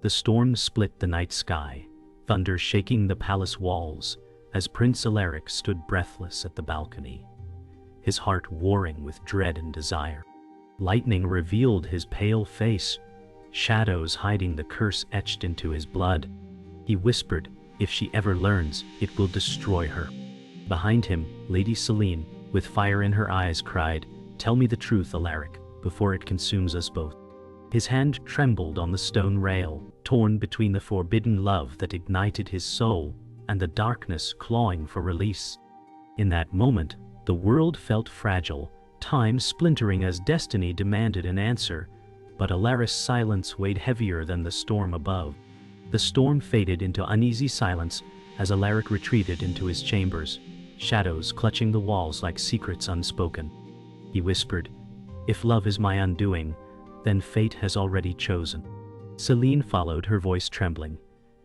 The storm split the night sky, thunder shaking the palace walls, as Prince Alaric stood breathless at the balcony, his heart warring with dread and desire. Lightning revealed his pale face, shadows hiding the curse etched into his blood. He whispered, "If she ever learns, it will destroy her." Behind him, Lady Selene, with fire in her eyes, cried, "Tell me the truth, Alaric, before it consumes us both." His hand trembled on the stone rail, torn between the forbidden love that ignited his soul and the darkness clawing for release. In that moment, the world felt fragile, time splintering as destiny demanded an answer, but Alaric's silence weighed heavier than the storm above. The storm faded into uneasy silence as Alaric retreated into his chambers, shadows clutching the walls like secrets unspoken. He whispered, "If love is my undoing, then fate has already chosen." Selene followed, her voice trembling.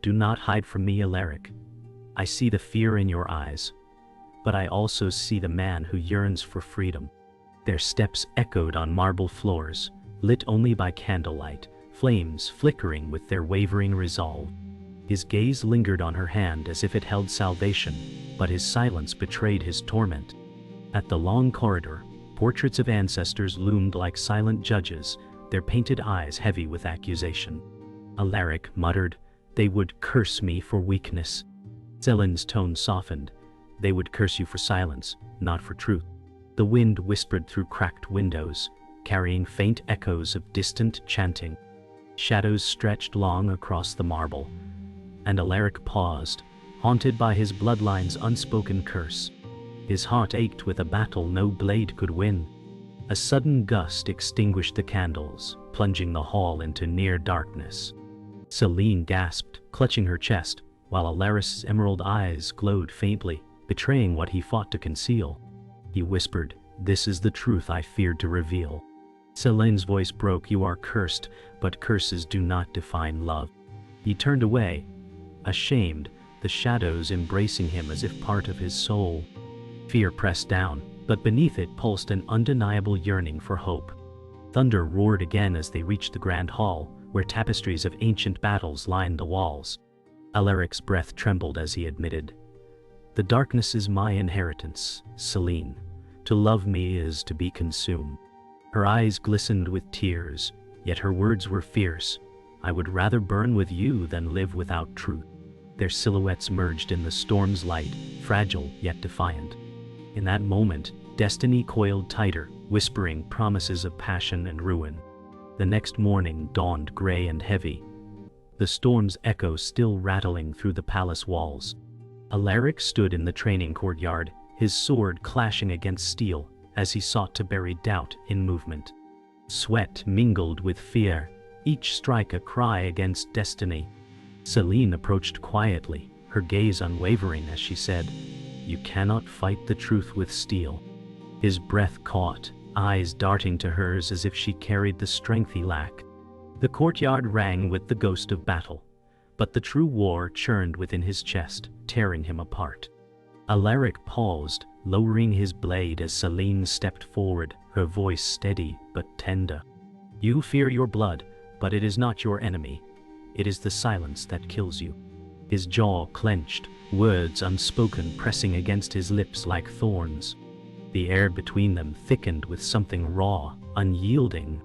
"Do not hide from me, Alaric. I see the fear in your eyes, but I also see the man who yearns for freedom." Their steps echoed on marble floors, lit only by candlelight, flames flickering with their wavering resolve. His gaze lingered on her hand as if it held salvation, but his silence betrayed his torment. At the long corridor, portraits of ancestors loomed like silent judges, their painted eyes heavy with accusation. Alaric muttered, "They would curse me for weakness." Selene's tone softened. "They would curse you for silence, not for truth." The wind whispered through cracked windows, carrying faint echoes of distant chanting. Shadows stretched long across the marble, and Alaric paused, haunted by his bloodline's unspoken curse. His heart ached with a battle no blade could win. A sudden gust extinguished the candles, plunging the hall into near darkness. Selene gasped, clutching her chest, while Alaric's emerald eyes glowed faintly, betraying what he fought to conceal. He whispered, "This is the truth I feared to reveal." Selene's voice broke, "You are cursed, but curses do not define love." He turned away, ashamed, the shadows embracing him as if part of his soul. Fear pressed down, but beneath it pulsed an undeniable yearning for hope. Thunder roared again as they reached the grand hall, where tapestries of ancient battles lined the walls. Alaric's breath trembled as he admitted, "The darkness is my inheritance, Selene. To love me is to be consumed." Her eyes glistened with tears, yet her words were fierce. "I would rather burn with you than live without truth." Their silhouettes merged in the storm's light, fragile yet defiant. In that moment, destiny coiled tighter, whispering promises of passion and ruin. The next morning dawned gray and heavy, the storm's echo still rattling through the palace walls. Alaric stood in the training courtyard, his sword clashing against steel as he sought to bury doubt in movement. Sweat mingled with fear, each strike a cry against destiny. Selene approached quietly, her gaze unwavering as she said, "You cannot fight the truth with steel." His breath caught, eyes darting to hers as if she carried the strength he lacked. The courtyard rang with the ghost of battle, but the true war churned within his chest, tearing him apart. Alaric paused, lowering his blade as Selene stepped forward, her voice steady but tender. "You fear your blood, but it is not your enemy. It is the silence that kills you." His jaw clenched, words unspoken pressing against his lips like thorns. The air between them thickened with something raw, unyielding.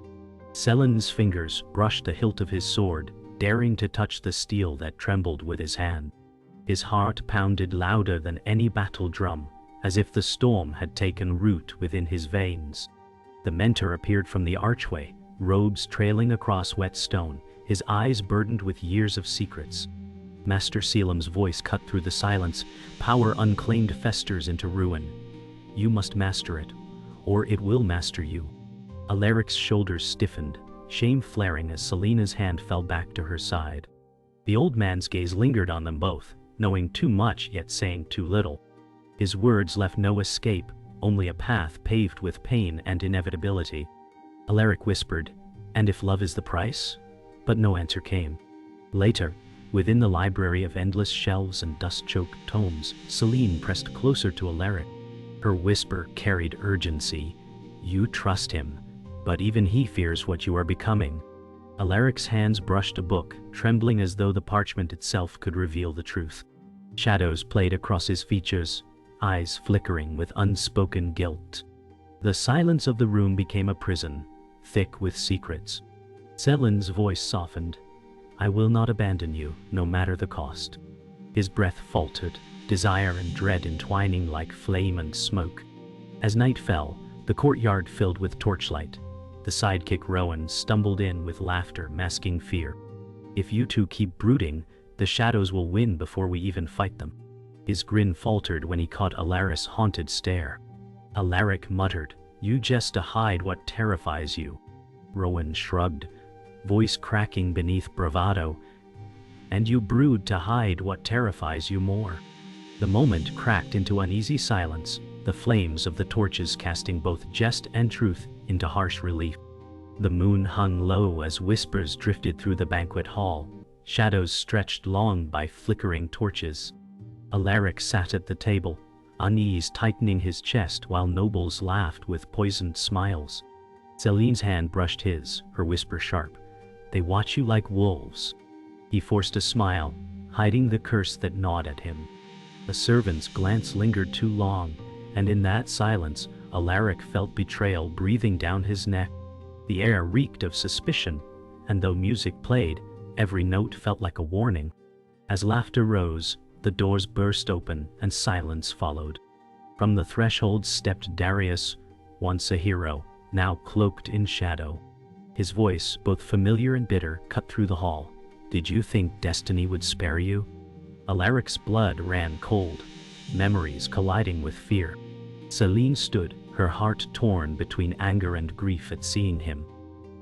Selene's fingers brushed the hilt of his sword, daring to touch the steel that trembled with his hand. His heart pounded louder than any battle drum, as if the storm had taken root within his veins. The mentor appeared from the archway, robes trailing across wet stone, his eyes burdened with years of secrets. Master Selim's voice cut through the silence, "Power unclaimed festers into ruin. You must master it, or it will master you." Alaric's shoulders stiffened, shame flaring as Selene's hand fell back to her side. The old man's gaze lingered on them both, knowing too much yet saying too little. His words left no escape, only a path paved with pain and inevitability. Alaric whispered, "And if love is the price?" But no answer came. Later, within the library of endless shelves and dust-choked tomes, Selene pressed closer to Alaric. Her whisper carried urgency. "You trust him, but even he fears what you are becoming." Alaric's hands brushed a book, trembling as though the parchment itself could reveal the truth. Shadows played across his features, eyes flickering with unspoken guilt. The silence of the room became a prison, thick with secrets. Selene's voice softened. "I will not abandon you, no matter the cost." His breath faltered, desire and dread entwining like flame and smoke. As night fell, the courtyard filled with torchlight. The sidekick Rowan stumbled in with laughter masking fear. "If you two keep brooding, the shadows will win before we even fight them." His grin faltered when he caught Alaric's haunted stare. Alaric muttered, "You jest to hide what terrifies you." Rowan shrugged, voice cracking beneath bravado. "And you brood to hide what terrifies you more." The moment cracked into uneasy silence, the flames of the torches casting both jest and truth into harsh relief. The moon hung low as whispers drifted through the banquet hall, shadows stretched long by flickering torches. Alaric sat at the table, unease tightening his chest while nobles laughed with poisoned smiles. Selene's hand brushed his, her whisper sharp. "They watch you like wolves." He forced a smile, hiding the curse that gnawed at him. The servant's glance lingered too long, and in that silence, Alaric felt betrayal breathing down his neck. The air reeked of suspicion, and though music played, every note felt like a warning. As laughter rose, the doors burst open and silence followed. From the threshold stepped Darius, once a hero, now cloaked in shadow. His voice, both familiar and bitter, cut through the hall. "Did you think destiny would spare you?" Alaric's blood ran cold, memories colliding with fear. Selene stood, her heart torn between anger and grief at seeing him.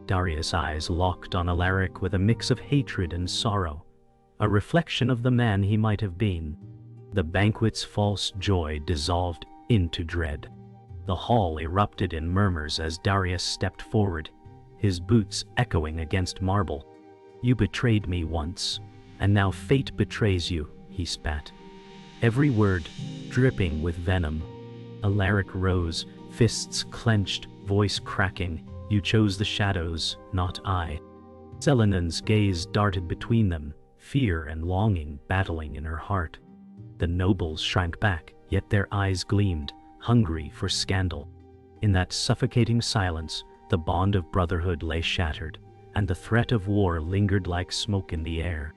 Darius' eyes locked on Alaric with a mix of hatred and sorrow, a reflection of the man he might have been. The banquet's false joy dissolved into dread. The hall erupted in murmurs as Darius stepped forward, his boots echoing against marble. "You betrayed me once, and now fate betrays you," he spat, every word dripping with venom. Alaric rose, fists clenched, voice cracking. "You chose the shadows, not I." Selene's gaze darted between them, fear and longing battling in her heart. The nobles shrank back, yet their eyes gleamed, hungry for scandal. In that suffocating silence, the bond of brotherhood lay shattered, and the threat of war lingered like smoke in the air.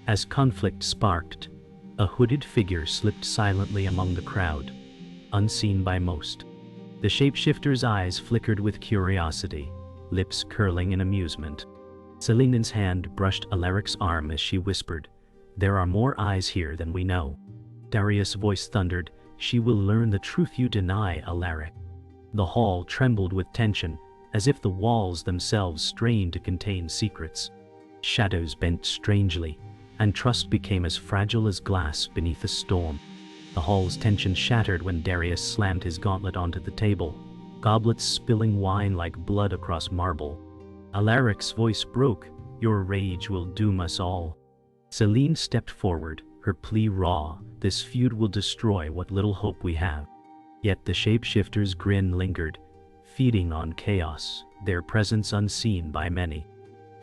As conflict sparked, a hooded figure slipped silently among the crowd, unseen by most. The shapeshifter's eyes flickered with curiosity, lips curling in amusement. Selene's hand brushed Alaric's arm as she whispered, "There are more eyes here than we know." Darius' voice thundered, "She will learn the truth you deny, Alaric." The hall trembled with tension, as if the walls themselves strained to contain secrets. Shadows bent strangely, and trust became as fragile as glass beneath a storm. The hall's tension shattered when Darius slammed his gauntlet onto the table, goblets spilling wine like blood across marble. Alaric's voice broke, "Your rage will doom us all." Selene stepped forward, her plea raw, "This feud will destroy what little hope we have." Yet the shapeshifter's grin lingered, feeding on chaos, their presence unseen by many.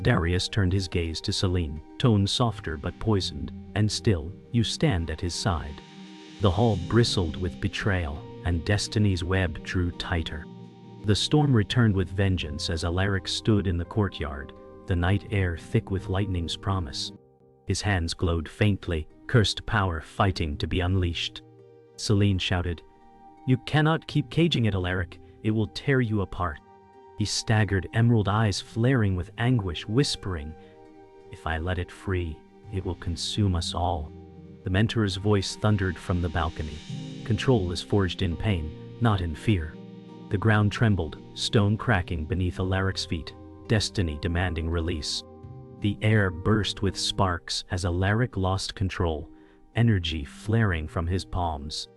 Darius turned his gaze to Selene, tone softer but poisoned, "And still, you stand at his side." The hall bristled with betrayal, and destiny's web drew tighter. The storm returned with vengeance as Alaric stood in the courtyard, the night air thick with lightning's promise. His hands glowed faintly, cursed power fighting to be unleashed. Selene shouted, "You cannot keep caging it, Alaric. It will tear you apart." He staggered, emerald eyes flaring with anguish, whispering, "If I let it free, it will consume us all." The mentor's voice thundered from the balcony. "Control is forged in pain, not in fear." The ground trembled, stone cracking beneath Alaric's feet, destiny demanding release. The air burst with sparks as Alaric lost control, energy flaring from his palms.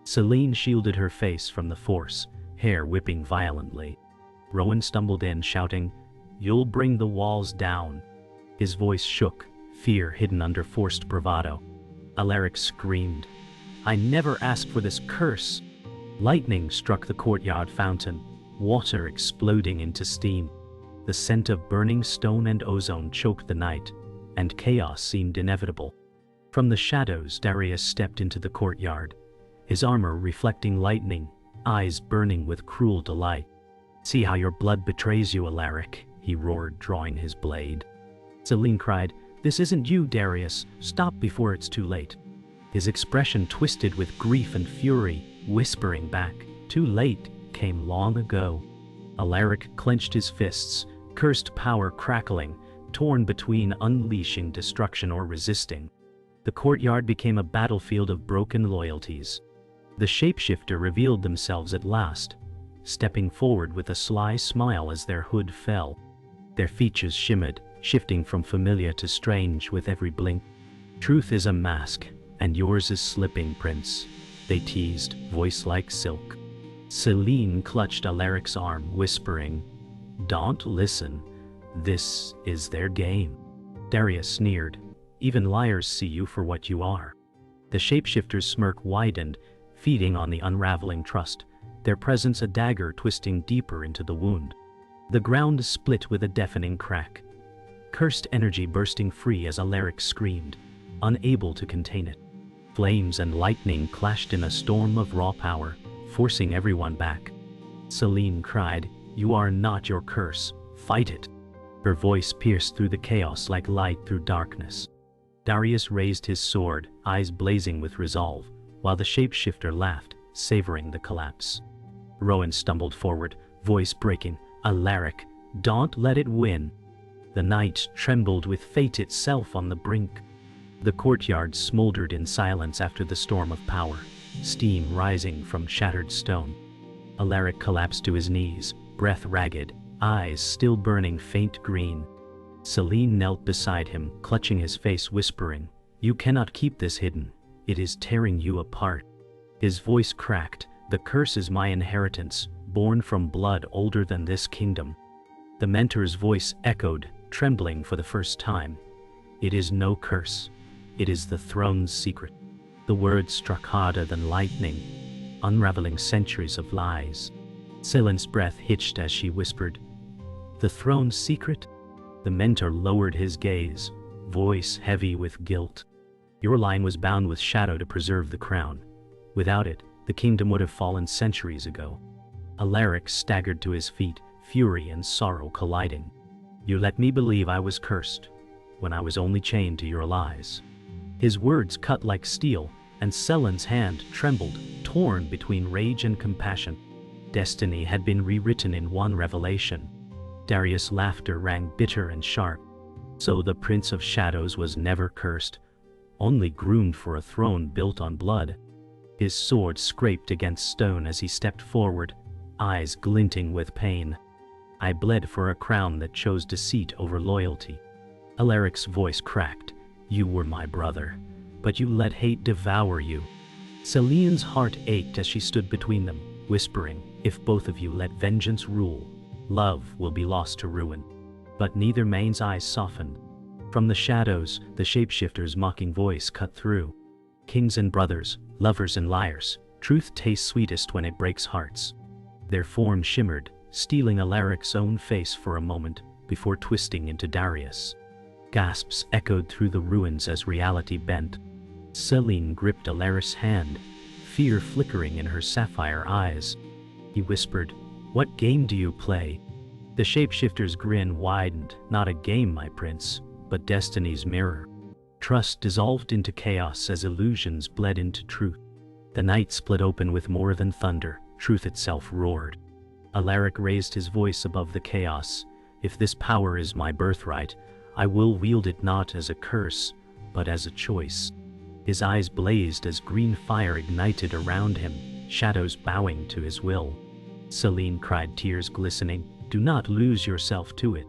Selene shielded her face from the force, hair whipping violently. Rowan stumbled in, shouting, "You'll bring the walls down." His voice shook, fear hidden under forced bravado. Alaric screamed, "I never asked for this curse." Lightning struck the courtyard fountain, water exploding into steam. The scent of burning stone and ozone choked the night, and chaos seemed inevitable. From the shadows, Darius stepped into the courtyard, his armor reflecting lightning, eyes burning with cruel delight. "See how your blood betrays you, Alaric," he roared, drawing his blade. Selene cried, "This isn't you, Darius. Stop before it's too late." His expression twisted with grief and fury, whispering back, "Too late came long ago." Alaric clenched his fists, cursed power crackling, torn between unleashing destruction or resisting. The courtyard became a battlefield of broken loyalties. The shapeshifter revealed themselves at last, stepping forward with a sly smile as their hood fell. Their features shimmered, shifting from familiar to strange with every blink. "Truth is a mask, and yours is slipping, Prince," they teased, voice like silk. Selene clutched Alaric's arm, whispering, "Don't listen. This is their game." Darius sneered, "Even liars see you for what you are." The shapeshifter's smirk widened, feeding on the unraveling trust, their presence a dagger twisting deeper into the wound. The ground split with a deafening crack, cursed energy bursting free as Alaric screamed, unable to contain it. Flames and lightning clashed in a storm of raw power, forcing everyone back. Selene cried, "You are not your curse. Fight it." Her voice pierced through the chaos like light through darkness. Darius raised his sword, eyes blazing with resolve, while the shapeshifter laughed, savoring the collapse. Rowan stumbled forward, voice breaking, "Alaric, don't let it win." The night trembled with fate itself on the brink. The courtyard smoldered in silence after the storm of power, steam rising from shattered stone. Alaric collapsed to his knees, breath ragged, eyes still burning faint green. Selene knelt beside him, clutching his face, whispering, "You cannot keep this hidden. It is tearing you apart." His voice cracked, "The curse is my inheritance, born from blood older than this kingdom." The mentor's voice echoed, trembling for the first time, "It is no curse. It is the throne's secret." The words struck harder than lightning, unraveling centuries of lies. Selene's breath hitched as she whispered, "The throne's secret?" The mentor lowered his gaze, voice heavy with guilt. "Your line was bound with shadow to preserve the crown. Without it, the kingdom would have fallen centuries ago." Alaric staggered to his feet, fury and sorrow colliding. "You let me believe I was cursed, when I was only chained to your lies." His words cut like steel, and Selene's hand trembled, torn between rage and compassion. Destiny had been rewritten in one revelation. Darius' laughter rang bitter and sharp. So the Prince of Shadows was never cursed, only groomed for a throne built on blood. His sword scraped against stone as he stepped forward, eyes glinting with pain. "I bled for a crown that chose deceit over loyalty." Alaric's voice cracked, "You were my brother, but you let hate devour you." Selene's heart ached as she stood between them, whispering, "If both of you let vengeance rule, love will be lost to ruin." But neither man's eyes softened. From the shadows, the shapeshifter's mocking voice cut through. "Kings and brothers, lovers and liars, truth tastes sweetest when it breaks hearts." Their form shimmered, stealing Alaric's own face for a moment, before twisting into Darius. Gasps echoed through the ruins as reality bent. Selene gripped Alaric's hand, fear flickering in her sapphire eyes. He whispered, "What game do you play?" The shapeshifter's grin widened, "Not a game, my prince, but destiny's mirror." Trust dissolved into chaos as illusions bled into truth. The night split open with more than thunder, truth itself roared. Alaric raised his voice above the chaos, "If this power is my birthright, I will wield it not as a curse, but as a choice." His eyes blazed as green fire ignited around him, shadows bowing to his will. Selene cried, tears glistening, "Do not lose yourself to it."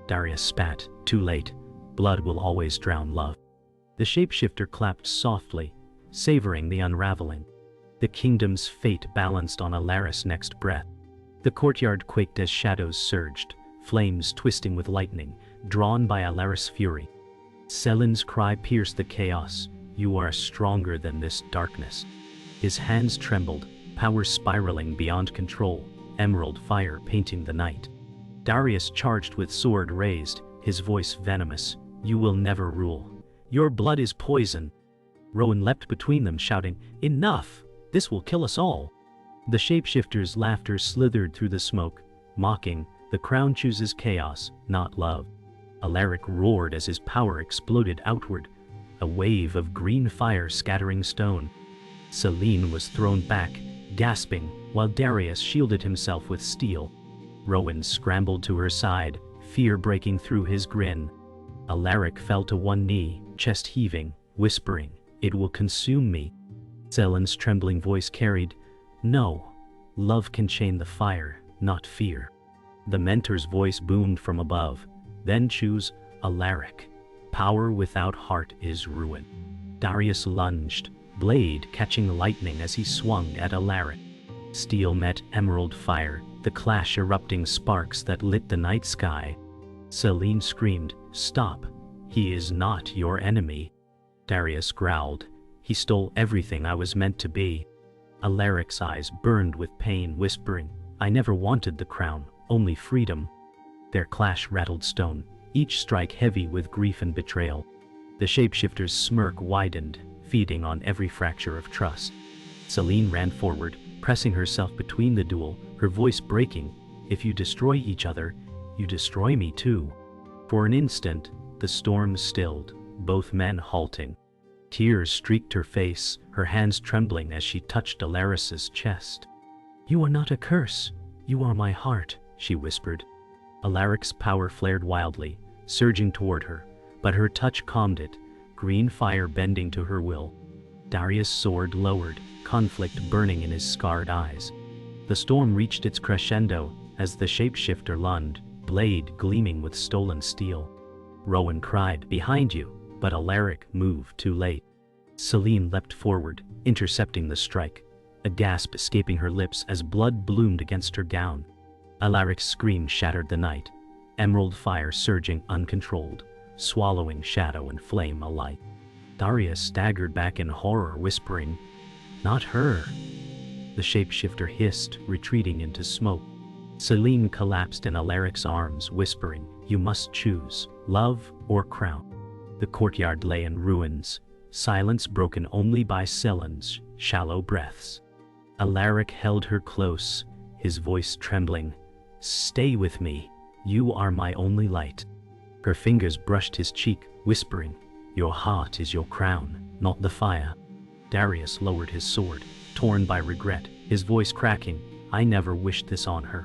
Darius spat, "Too late. Blood will always drown love." The shapeshifter clapped softly, savoring the unraveling. The kingdom's fate balanced on Alaric's next breath. The courtyard quaked as shadows surged, flames twisting with lightning, drawn by Alaric's fury. Selene's cry pierced the chaos, "You are stronger than this darkness." His hands trembled, power spiraling beyond control, emerald fire painting the night. Darius charged with sword raised, his voice venomous. You will never rule. Your blood is poison. Rowan leapt between them, shouting, Enough! This will kill us all. The shapeshifter's laughter slithered through the smoke, mocking, the crown chooses chaos, not love. Alaric roared as his power exploded outward, a wave of green fire scattering stone. Selene was thrown back, gasping, while Darius shielded himself with steel. Rowan scrambled to her side, fear breaking through his grin. Alaric fell to one knee, chest heaving, whispering, It will consume me. Selene's trembling voice carried, No, love can chain the fire, not fear. The mentor's voice boomed from above, Then choose Alaric. Power without heart is ruin. Darius lunged, blade catching lightning as he swung at Alaric. Steel met emerald fire, the clash erupting sparks that lit the night sky. Selene screamed, Stop! He is not your enemy. Darius growled, He stole everything I was meant to be. Alaric's eyes burned with pain, whispering, I never wanted the crown, only freedom. Their clash rattled stone, each strike heavy with grief and betrayal. The shapeshifter's smirk widened, feeding on every fracture of trust. Selene ran forward, pressing herself between the duel, her voice breaking, If you destroy each other, you destroy me too. For an instant, the storm stilled, both men halting. Tears streaked her face, her hands trembling as she touched Alaric's chest. You are not a curse, you are my heart, she whispered. Alaric's power flared wildly, surging toward her, but her touch calmed it, green fire bending to her will. Darius' sword lowered, conflict burning in his scarred eyes. The storm reached its crescendo as the shapeshifter lunged, blade gleaming with stolen steel. Rowan cried, Behind you, but Alaric moved too late. Selene leapt forward, intercepting the strike, a gasp escaping her lips as blood bloomed against her gown. Alaric's scream shattered the night, emerald fire surging uncontrolled, swallowing shadow and flame alike. Darius staggered back in horror, whispering, Not her! The shapeshifter hissed, retreating into smoke. Selene collapsed in Alaric's arms, whispering, You must choose, love or crown. The courtyard lay in ruins, silence broken only by Selene's shallow breaths. Alaric held her close, his voice trembling, Stay with me, you are my only light. Her fingers brushed his cheek, whispering, Your heart is your crown, not the fire. Darius lowered his sword, torn by regret, his voice cracking, I never wished this on her.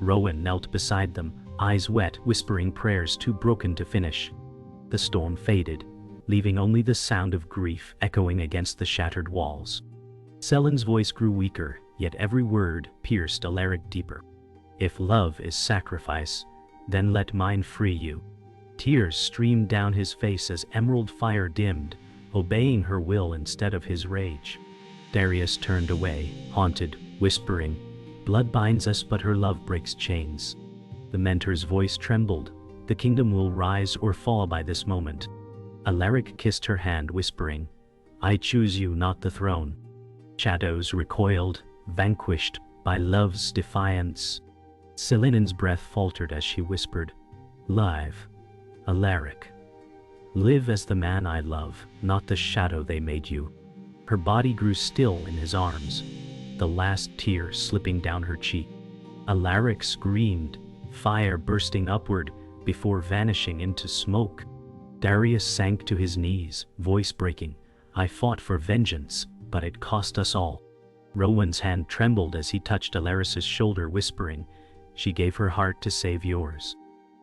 Rowan knelt beside them, eyes wet, whispering prayers too broken to finish. The storm faded, leaving only the sound of grief echoing against the shattered walls. Selene's voice grew weaker, yet every word pierced Alaric deeper. If love is sacrifice, then let mine free you. Tears streamed down his face as emerald fire dimmed, obeying her will instead of his rage. Darius turned away, haunted, whispering, Blood binds us but her love breaks chains. The mentor's voice trembled, The kingdom will rise or fall by this moment. Alaric kissed her hand, whispering, I choose you, not the throne. Shadows recoiled, vanquished by love's defiance. Selene's breath faltered as she whispered, Live, Alaric. Live as the man I love, not the shadow they made you. Her body grew still in his arms, the last tear slipping down her cheek. Alaric screamed, fire bursting upward before vanishing into smoke. Darius sank to his knees, voice breaking, I fought for vengeance, but it cost us all. Rowan's hand trembled as he touched Alaric's shoulder, whispering, She gave her heart to save yours.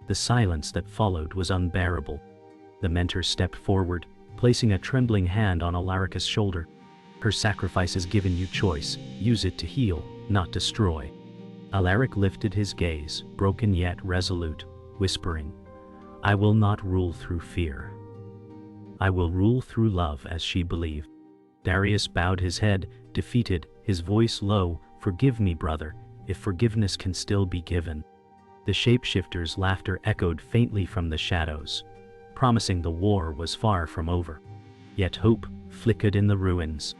The silence that followed was unbearable. The mentor stepped forward, placing a trembling hand on Alaric's shoulder. Her sacrifice has given you choice. Use it to heal, not destroy. Alaric lifted his gaze, broken yet resolute, whispering, I will not rule through fear. I will rule through love as she believed. Darius bowed his head, defeated, his voice low, Forgive me, brother, if forgiveness can still be given. The shapeshifter's laughter echoed faintly from the shadows, promising the war was far from over. Yet hope flickered in the ruins.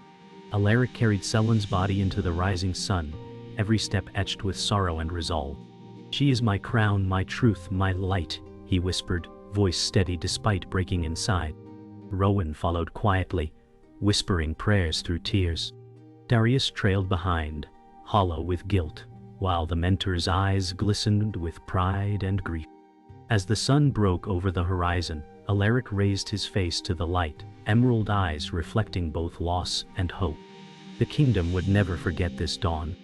Alaric carried Selene's body into the rising sun, every step etched with sorrow and resolve. "She is my crown, my truth, my light," he whispered, voice steady despite breaking inside. Rowan followed quietly, whispering prayers through tears. Darius trailed behind, hollow with guilt, while the mentor's eyes glistened with pride and grief. As the sun broke over the horizon, Alaric raised his face to the light, emerald eyes reflecting both loss and hope. The kingdom would never forget this dawn,